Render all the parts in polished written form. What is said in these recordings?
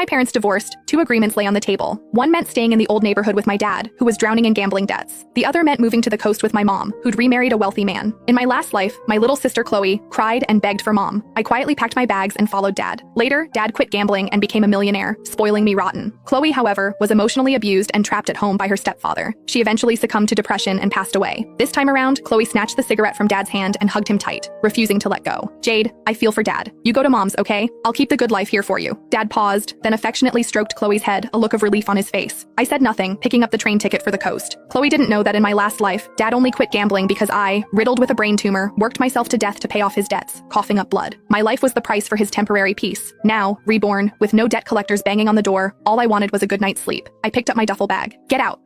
my parents divorced, two agreements lay on the table. One meant staying in the old neighborhood with my dad, who was drowning in gambling debts. The other meant moving to the coast with my mom, who'd remarried a wealthy man. In my last life, my little sister Chloe cried and begged for mom. I quietly packed my bags and followed dad. Later, dad quit gambling and became a millionaire, spoiling me rotten. Chloe, however, was emotionally abused and trapped at home by her stepfather. She eventually succumbed to depression and passed away. This time around, Chloe snatched the cigarette from dad's hand and hugged him tight, refusing to let go. Jade, I feel for dad. You go to mom's, okay? I'll keep the good life here for you. Dad paused, then affectionately stroked Chloe's head, a look of relief on his face. I said nothing, picking up the train ticket for the coast. Chloe didn't know that in my last life, dad only quit gambling because I, riddled with a brain tumor, worked myself to death to pay off his debts, coughing up blood. My life was the price for his temporary peace. Now, reborn, with no debt collectors banging on the door, all I wanted was a good night's sleep. I picked up my duffel bag. Get out,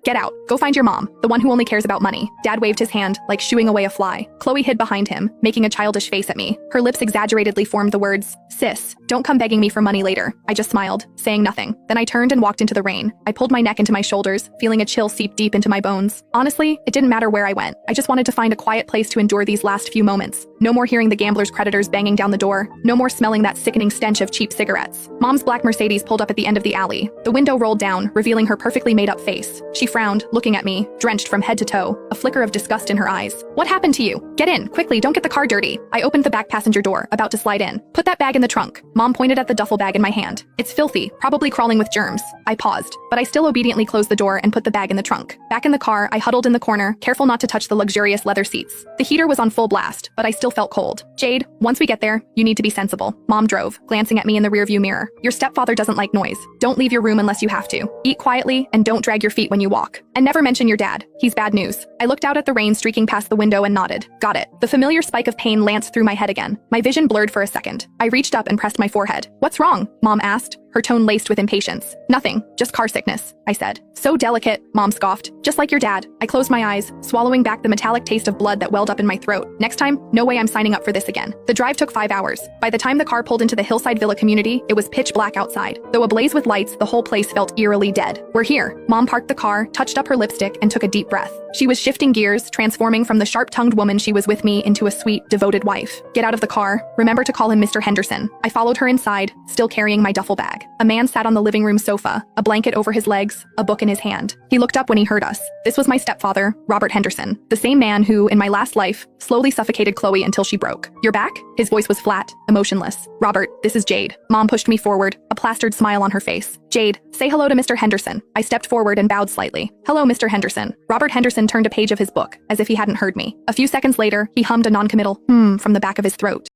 go find your mom, the one who only cares about money. Dad waved his hand, like shooing away a fly. Chloe hid behind him, making a childish face at me. Her lips exaggeratedly formed the words, "Sis, don't come begging me for money later." I just smiled, saying nothing. Then I turned and walked into the rain. I pulled my neck into my shoulders, feeling a chill seep deep into my bones. Honestly, it didn't matter where I went. I just wanted to find a quiet place to endure these last few moments. No more hearing the gambler's creditors banging down the door. No more smelling that sickening stench of cheap cigarettes. Mom's black Mercedes pulled up at the end of the alley. The window rolled down, revealing her perfectly made-up face. She frowned, looking at me, drenched from head to toe, a flicker of disgust in her eyes. "What happened to you? Get in, quickly, don't get the car dirty." I opened the back passenger door, about to slide in. "Put that bag in the trunk." Mom pointed at the duffel bag in my hand. "It's filthy, probably crawling with germs." I paused, but I still obediently closed the door and put the bag in the trunk. Back in the car, I huddled in the corner, careful not to touch the luxurious leather seats. The heater was on full blast, but I still felt cold. "Jade, once we get there, you need to be sensible." Mom drove, glancing at me in the rearview mirror. "Your stepfather doesn't like noise. Don't leave your room unless you have to. Eat quietly, and don't drag your feet when you walk. And never mention your dad. He's bad news." I looked out at the rain streaking past the window and nodded. Got it. The familiar spike of pain lanced through my head again. My vision blurred for a second. I reached up and pressed my forehead. "What's wrong?" Mom asked, her tone laced with impatience. "Nothing, just car sickness," I said. "So delicate," Mom scoffed. "Just like your dad." I closed my eyes, swallowing back the metallic taste of blood that welled up in my throat. Next time, no way I'm signing up for this again. The drive took 5 hours. By the time the car pulled into the hillside villa community, it was pitch black outside. Though ablaze with lights, the whole place felt eerily dead. "We're here." Mom parked the car, touched up her lipstick, and took a deep breath. She was shifting gears, transforming from the sharp-tongued woman she was with me into a sweet, devoted wife. "Get out of the car. Remember to call him Mr. Henderson." I followed her inside, still carrying my duffel bag. A man sat on the living room sofa, a blanket over his legs, a book in his hand. He looked up when he heard us. This was my stepfather, Robert Henderson, the same man who, in my last life, slowly suffocated Chloe until she broke. "You're back?" His voice was flat, emotionless. "Robert, this is Jade." Mom pushed me forward, a plastered smile on her face. "Jade, say hello to Mr. Henderson." I stepped forward and bowed slightly. "Hello, Mr. Henderson." Robert Henderson turned a page of his book, as if he hadn't heard me. A few seconds later, he hummed a noncommittal from the back of his throat.